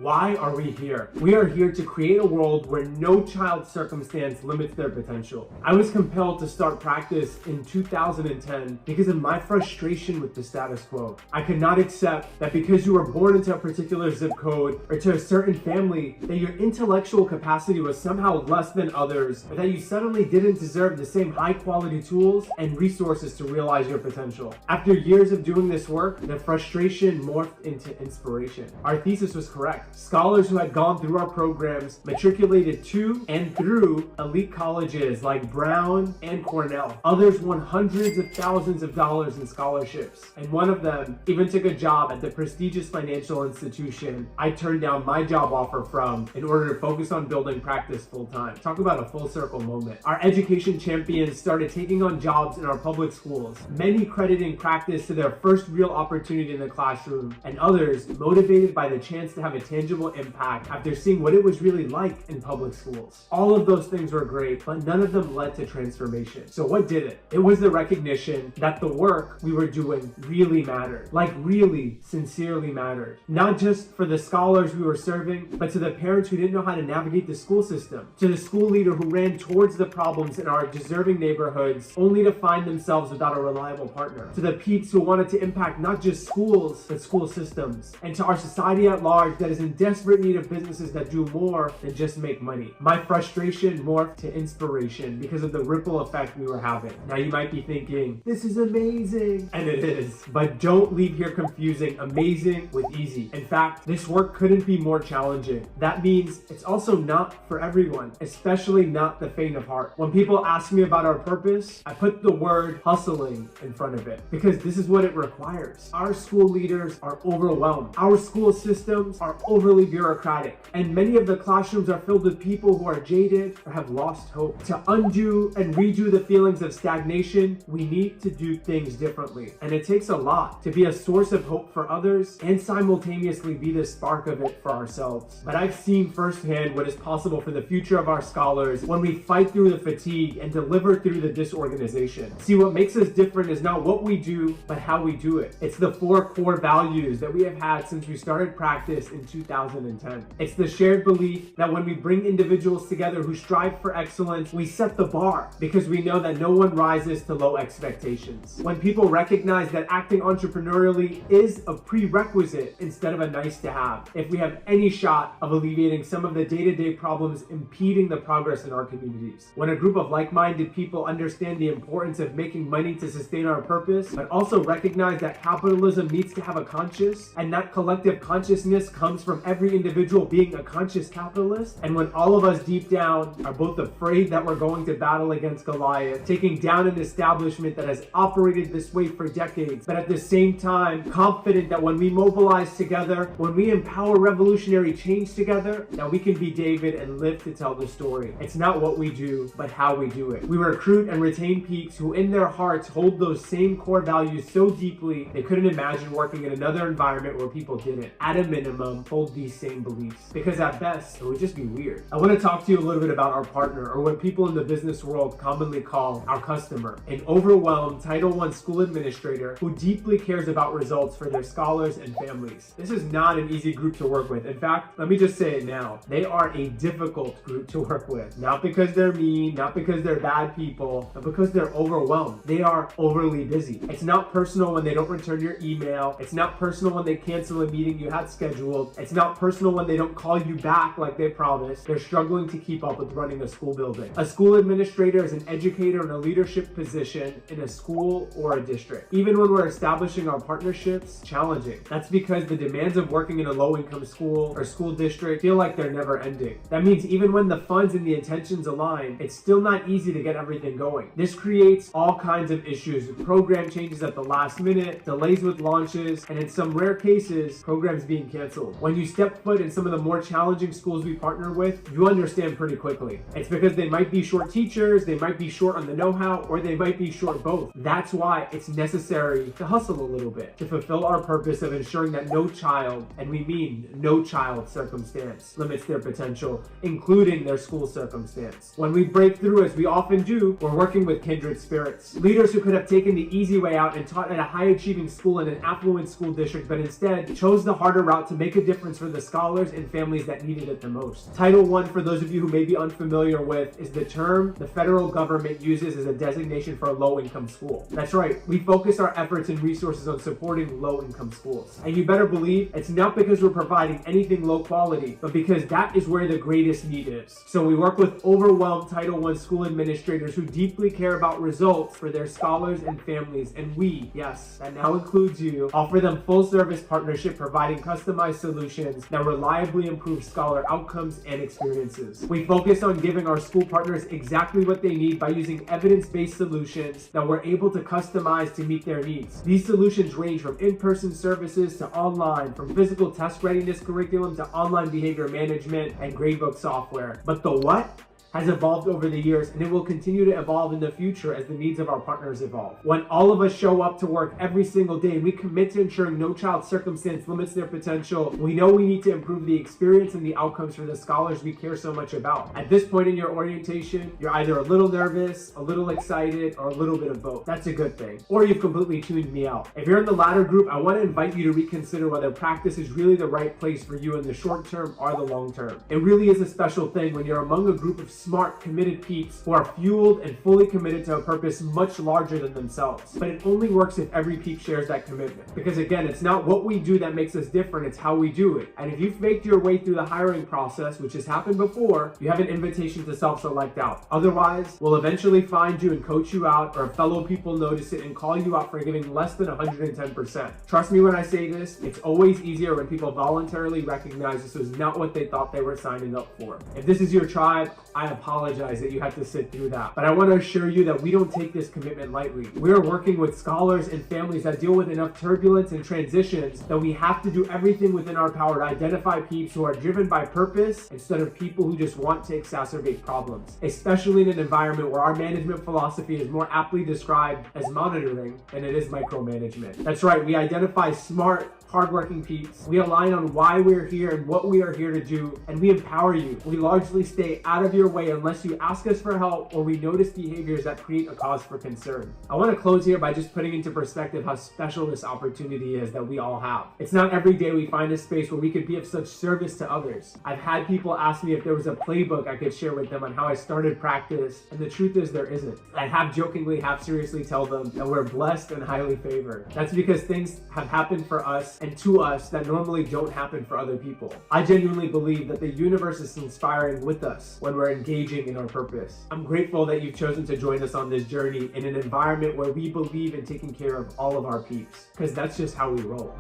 Why are we here? We are here to create a world where no child's circumstance limits their potential. I was compelled to start practice in 2010 because of my frustration with the status quo. I could not accept that because you were born into a particular zip code or to a certain family, that your intellectual capacity was somehow less than others, or that you suddenly didn't deserve the same high quality tools and resources to realize your potential. After years of doing this work, the frustration morphed into inspiration. Our thesis was correct. Scholars who had gone through our programs matriculated to and through elite colleges like Brown and Cornell. Others won hundreds of thousands of dollars in scholarships, and one of them even took a job at the prestigious financial institution I turned down my job offer from in order to focus on building practice full-time. Talk about a full circle moment. Our education champions started taking on jobs in our public schools, many crediting practice to their first real opportunity in the classroom, and others motivated by the chance to have a tangible impact after seeing what it was really like in public schools. All of those things were great, but none of them led to transformation. So what did it? It was the recognition that the work we were doing really mattered, like really sincerely mattered. Not just for the scholars we were serving, but to the parents who didn't know how to navigate the school system, to the school leader who ran towards the problems in our deserving neighborhoods only to find themselves without a reliable partner, to the peeps who wanted to impact not just schools, but school systems, and to our society at large that is in desperate need of businesses that do more than just make money. My frustration morphed to inspiration because of the ripple effect we were having. Now you might be thinking, this is amazing, and it is, but don't leave here confusing amazing with easy. In fact, this work couldn't be more challenging. That means it's also not for everyone, especially not the faint of heart. When people ask me about our purpose, I put the word hustling in front of it because this is what it requires. Our school leaders are overwhelmed. Our school systems are overly bureaucratic, and many of the classrooms are filled with people who are jaded or have lost hope. To undo and redo the feelings of stagnation, we need to do things differently, and it takes a lot to be a source of hope for others and simultaneously be the spark of it for ourselves. But I've seen firsthand what is possible for the future of our scholars when we fight through the fatigue and deliver through the disorganization. See, what makes us different is not what we do, but how we do it. It's the 4 core values that we have had since we started practice in 2010. It's the shared belief that when we bring individuals together who strive for excellence, we set the bar because we know that no one rises to low expectations. When people recognize that acting entrepreneurially is a prerequisite instead of a nice to have, if we have any shot of alleviating some of the day-to-day problems impeding the progress in our communities. When a group of like-minded people understand the importance of making money to sustain our purpose, but also recognize that capitalism needs to have a conscience, and that collective consciousness comes from every individual being a conscious capitalist, and when all of us deep down are both afraid that we're going to battle against Goliath, taking down an establishment that has operated this way for decades, but at the same time confident that when we mobilize together, when we empower revolutionary change together, that we can be David and live to tell the story. It's not what we do, but how we do it. We recruit and retain peaks who in their hearts hold those same core values so deeply they couldn't imagine working in another environment where people didn't. At a minimum, hold these same beliefs, because at best, it would just be weird. I want to talk to you a little bit about our partner, or what people in the business world commonly call our customer, an overwhelmed Title I school administrator who deeply cares about results for their scholars and families. This is not an easy group to work with. In fact, let me just say it now. They are a difficult group to work with. Not because they're mean, not because they're bad people, but because they're overwhelmed. They are overly busy. It's not personal when they don't return your email. It's not personal when they cancel a meeting you had scheduled. It's not personal when they don't call you back like they promised. They're struggling to keep up with running a school building. A school administrator is an educator in a leadership position in a school or a district. Even when we're establishing our partnerships, challenging. That's because the demands of working in a low-income school or school district feel like they're never ending. That means even when the funds and the intentions align, it's still not easy to get everything going. This creates all kinds of issues with program changes at the last minute, delays with launches, and in some rare cases, programs being canceled. When you step foot in some of the more challenging schools we partner with, you understand pretty quickly. It's because they might be short teachers, they might be short on the know-how, or they might be short both. That's why it's necessary to hustle a little bit to fulfill our purpose of ensuring that no child, and we mean no child circumstance, limits their potential, including their school circumstance. When we break through, as we often do, we're working with kindred spirits. Leaders who could have taken the easy way out and taught at a high-achieving school in an affluent school district, but instead chose the harder route to make a difference endorsements for the scholars and families that needed it the most. Title I, for those of you who may be unfamiliar with, is the term the federal government uses as a designation for a low-income school. That's right, we focus our efforts and resources on supporting low-income schools. And you better believe it's not because we're providing anything low quality, but because that is where the greatest need is. So we work with overwhelmed Title I school administrators who deeply care about results for their scholars and families, and we, yes, that now includes you, offer them full-service partnership providing customized solutions that reliably improve scholar outcomes and experiences. We focus on giving our school partners exactly what they need by using evidence-based solutions that we're able to customize to meet their needs. These solutions range from in-person services to online, from physical test readiness curriculum to online behavior management and gradebook software. But the what has evolved over the years, and it will continue to evolve in the future as the needs of our partners evolve. When all of us show up to work every single day and we commit to ensuring no child's circumstance limits their potential, we know we need to improve the experience and the outcomes for the scholars we care so much about. At this point in your orientation, you're either a little nervous, a little excited, or a little bit of both. That's a good thing. Or you've completely tuned me out. If you're in the latter group, I want to invite you to reconsider whether practice is really the right place for you in the short term or the long term. It really is a special thing when you're among a group of smart, committed peeps who are fueled and fully committed to a purpose much larger than themselves. But it only works if every peep shares that commitment. Because again, it's not what we do that makes us different, it's how we do it. And if you've faked your way through the hiring process, which has happened before, you have an invitation to self-select out. Otherwise, we'll eventually find you and coach you out, or fellow people notice it and call you out for giving less than 110%. Trust me when I say this, it's always easier when people voluntarily recognize this was not what they thought they were signing up for. If this is your tribe, I apologize that you have to sit through that. But I want to assure you that we don't take this commitment lightly. We are working with scholars and families that deal with enough turbulence and transitions that we have to do everything within our power to identify peeps who are driven by purpose instead of people who just want to exacerbate problems, especially in an environment where our management philosophy is more aptly described as monitoring than it is micromanagement. That's right, we identify smart, hardworking peeps. We align on why we're here and what we are here to do, and we empower you. We largely stay out of your way unless you ask us for help or we notice behaviors that create a cause for concern. I want to close here by just putting into perspective how special this opportunity is that we all have. It's not every day we find a space where we could be of such service to others. I've had people ask me if there was a playbook I could share with them on how I started practice, and the truth is there isn't. I half jokingly, half seriously tell them that we're blessed and highly favored. That's because things have happened for us and to us that normally don't happen for other people. I genuinely believe that the universe is conspiring with us when we're engaging in our purpose. I'm grateful that you've chosen to join us on this journey in an environment where we believe in taking care of all of our peeps, because that's just how we roll.